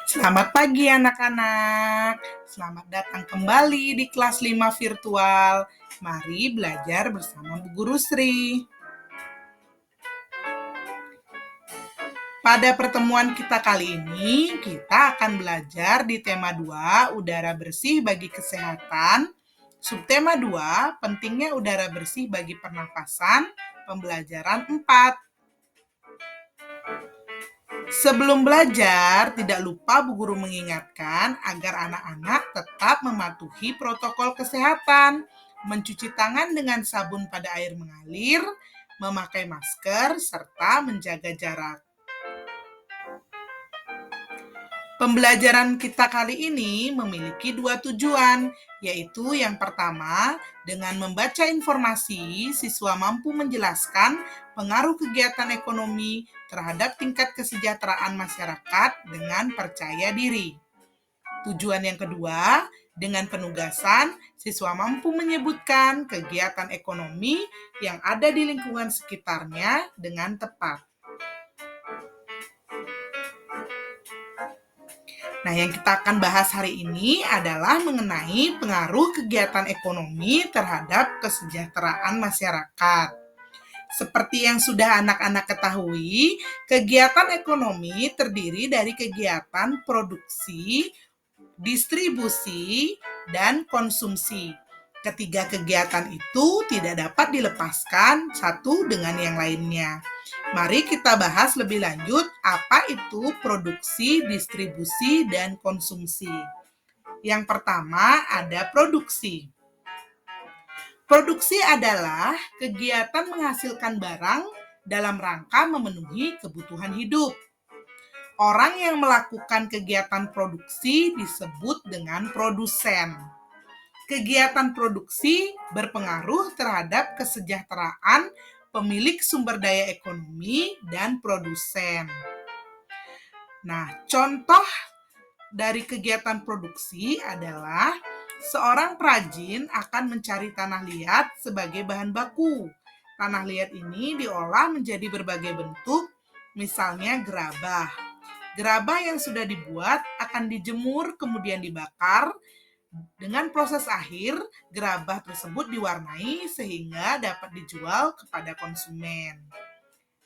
Selamat pagi anak-anak. Selamat datang kembali di kelas 5 virtual. Mari belajar bersama Bu Guru Sri. Pada pertemuan kita kali ini, kita akan belajar di tema 2, udara bersih bagi kesehatan. Subtema 2, pentingnya udara bersih bagi pernafasan, pembelajaran 4. Sebelum belajar, tidak lupa Bu Guru mengingatkan agar anak-anak tetap mematuhi protokol kesehatan, mencuci tangan dengan sabun pada air mengalir, memakai masker, serta menjaga jarak. Pembelajaran kita kali ini memiliki 2 tujuan, yaitu yang pertama, dengan membaca informasi, siswa mampu menjelaskan pengaruh kegiatan ekonomi terhadap tingkat kesejahteraan masyarakat dengan percaya diri. Tujuan yang kedua, dengan penugasan, siswa mampu menyebutkan kegiatan ekonomi yang ada di lingkungan sekitarnya dengan tepat. Nah, yang kita akan bahas hari ini adalah mengenai pengaruh kegiatan ekonomi terhadap kesejahteraan masyarakat. Seperti yang sudah anak-anak ketahui, kegiatan ekonomi terdiri dari kegiatan produksi, distribusi, dan konsumsi. Ketiga kegiatan itu tidak dapat dilepaskan satu dengan yang lainnya. Mari kita bahas lebih lanjut apa itu produksi, distribusi, dan konsumsi. Yang pertama ada produksi. Produksi adalah kegiatan menghasilkan barang dalam rangka memenuhi kebutuhan hidup. Orang yang melakukan kegiatan produksi disebut dengan produsen. Kegiatan produksi berpengaruh terhadap kesejahteraan pemilik sumber daya ekonomi dan produsen. Nah, contoh dari kegiatan produksi adalah seorang perajin akan mencari tanah liat sebagai bahan baku. Tanah liat ini diolah menjadi berbagai bentuk, misalnya gerabah. Gerabah yang sudah dibuat akan dijemur kemudian dibakar. Dengan proses akhir, gerabah tersebut diwarnai sehingga dapat dijual kepada konsumen.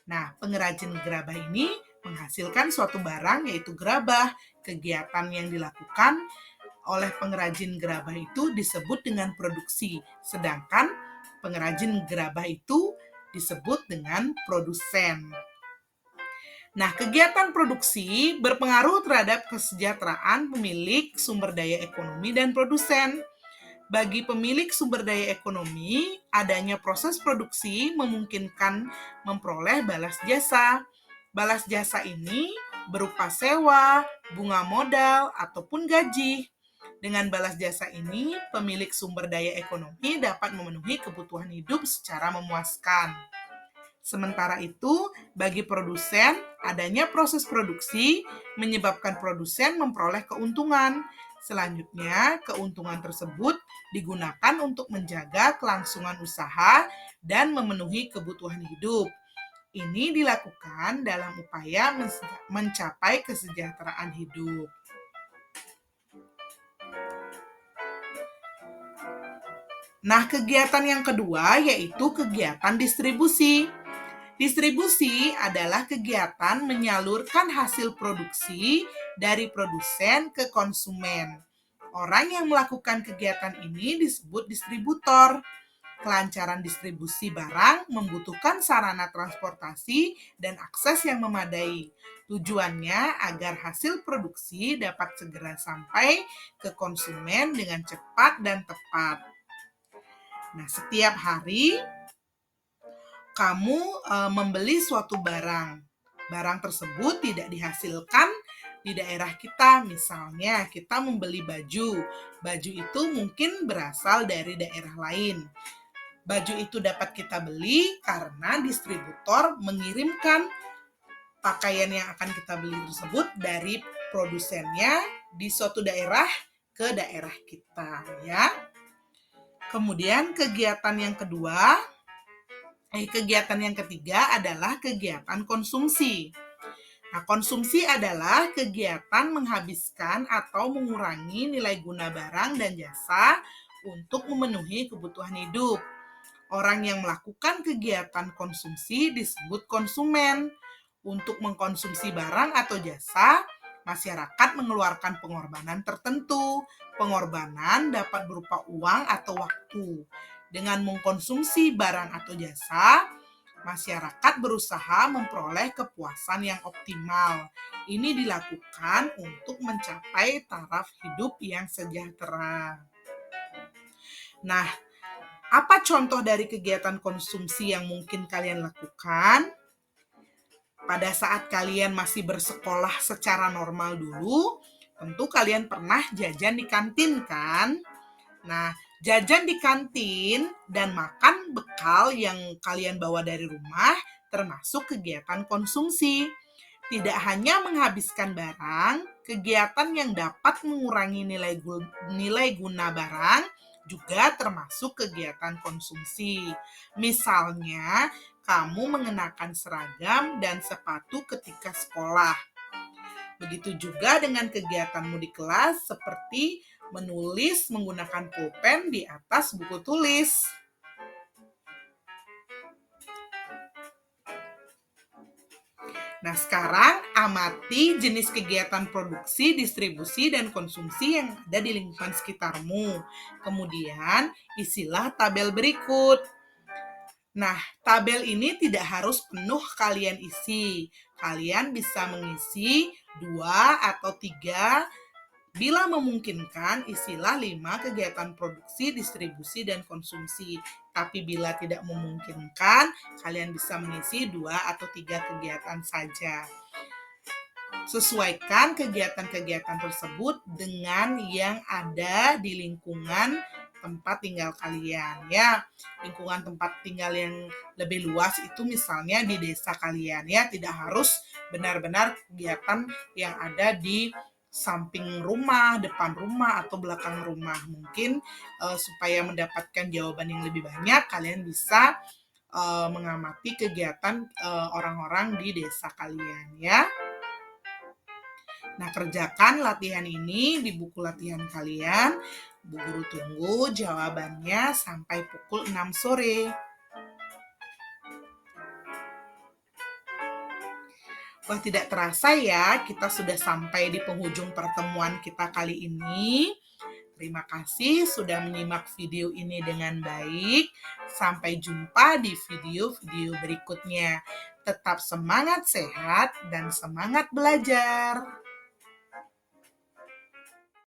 Nah, pengrajin gerabah ini menghasilkan suatu barang yaitu gerabah. Kegiatan yang dilakukan oleh pengrajin gerabah itu disebut dengan produksi, sedangkan pengrajin gerabah itu disebut dengan produsen. Nah, kegiatan produksi berpengaruh terhadap kesejahteraan pemilik sumber daya ekonomi dan produsen. Bagi pemilik sumber daya ekonomi, adanya proses produksi memungkinkan memperoleh balas jasa. Balas jasa ini berupa sewa, bunga modal, ataupun gaji. Dengan balas jasa ini, pemilik sumber daya ekonomi dapat memenuhi kebutuhan hidup secara memuaskan. Sementara itu, bagi produsen, adanya proses produksi menyebabkan produsen memperoleh keuntungan. Selanjutnya, keuntungan tersebut digunakan untuk menjaga kelangsungan usaha dan memenuhi kebutuhan hidup. Ini dilakukan dalam upaya mencapai kesejahteraan hidup. Nah, kegiatan yang kedua yaitu kegiatan distribusi. Distribusi adalah kegiatan menyalurkan hasil produksi dari produsen ke konsumen. Orang yang melakukan kegiatan ini disebut distributor. Kelancaran distribusi barang membutuhkan sarana transportasi dan akses yang memadai. Tujuannya agar hasil produksi dapat segera sampai ke konsumen dengan cepat dan tepat. Nah, setiap hari kamu membeli suatu barang. Barang tersebut tidak dihasilkan di daerah kita. Misalnya, kita membeli baju. Baju itu mungkin berasal dari daerah lain. Baju itu dapat kita beli karena distributor mengirimkan pakaian yang akan kita beli tersebut dari produsennya di suatu daerah ke daerah kita, ya. Kemudian kegiatan yang ketiga adalah kegiatan konsumsi. Nah, konsumsi adalah kegiatan menghabiskan atau mengurangi nilai guna barang dan jasa untuk memenuhi kebutuhan hidup. Orang yang melakukan kegiatan konsumsi disebut konsumen. Untuk mengkonsumsi barang atau jasa, masyarakat mengeluarkan pengorbanan tertentu. Pengorbanan dapat berupa uang atau waktu. Dengan mengkonsumsi barang atau jasa, masyarakat berusaha memperoleh kepuasan yang optimal. Ini dilakukan untuk mencapai taraf hidup yang sejahtera. Nah, apa contoh dari kegiatan konsumsi yang mungkin kalian lakukan? Pada saat kalian masih bersekolah secara normal dulu, tentu kalian pernah jajan di kantin kan? Nah, jajan di kantin dan makan bekal yang kalian bawa dari rumah termasuk kegiatan konsumsi. Tidak hanya menghabiskan barang, kegiatan yang dapat mengurangi nilai guna barang juga termasuk kegiatan konsumsi. Misalnya, kamu mengenakan seragam dan sepatu ketika sekolah. Begitu juga dengan kegiatanmu di kelas seperti menulis menggunakan pulpen di atas buku tulis. Nah, sekarang amati jenis kegiatan produksi, distribusi, dan konsumsi yang ada di lingkungan sekitarmu. Kemudian, isilah tabel berikut. Nah, tabel ini tidak harus penuh kalian isi. Kalian bisa mengisi 2 atau 3. Bila memungkinkan, isilah 5 kegiatan produksi, distribusi, dan konsumsi. Tapi bila tidak memungkinkan, kalian bisa mengisi 2 atau 3 kegiatan saja. Sesuaikan kegiatan-kegiatan tersebut dengan yang ada di lingkungan tempat tinggal kalian ya. Lingkungan tempat tinggal yang lebih luas itu misalnya di desa kalian ya, tidak harus benar-benar kegiatan yang ada di samping rumah, depan rumah, atau belakang rumah. Mungkin supaya mendapatkan jawaban yang lebih banyak, kalian bisa mengamati kegiatan orang-orang di desa kalian ya. Nah, kerjakan latihan ini di buku latihan kalian. Bu Guru tunggu jawabannya sampai pukul 6 sore. Wah, tidak terasa ya, kita sudah sampai di penghujung pertemuan kita kali ini. Terima kasih sudah menyimak video ini dengan baik. Sampai jumpa di video-video berikutnya. Tetap semangat sehat dan semangat belajar.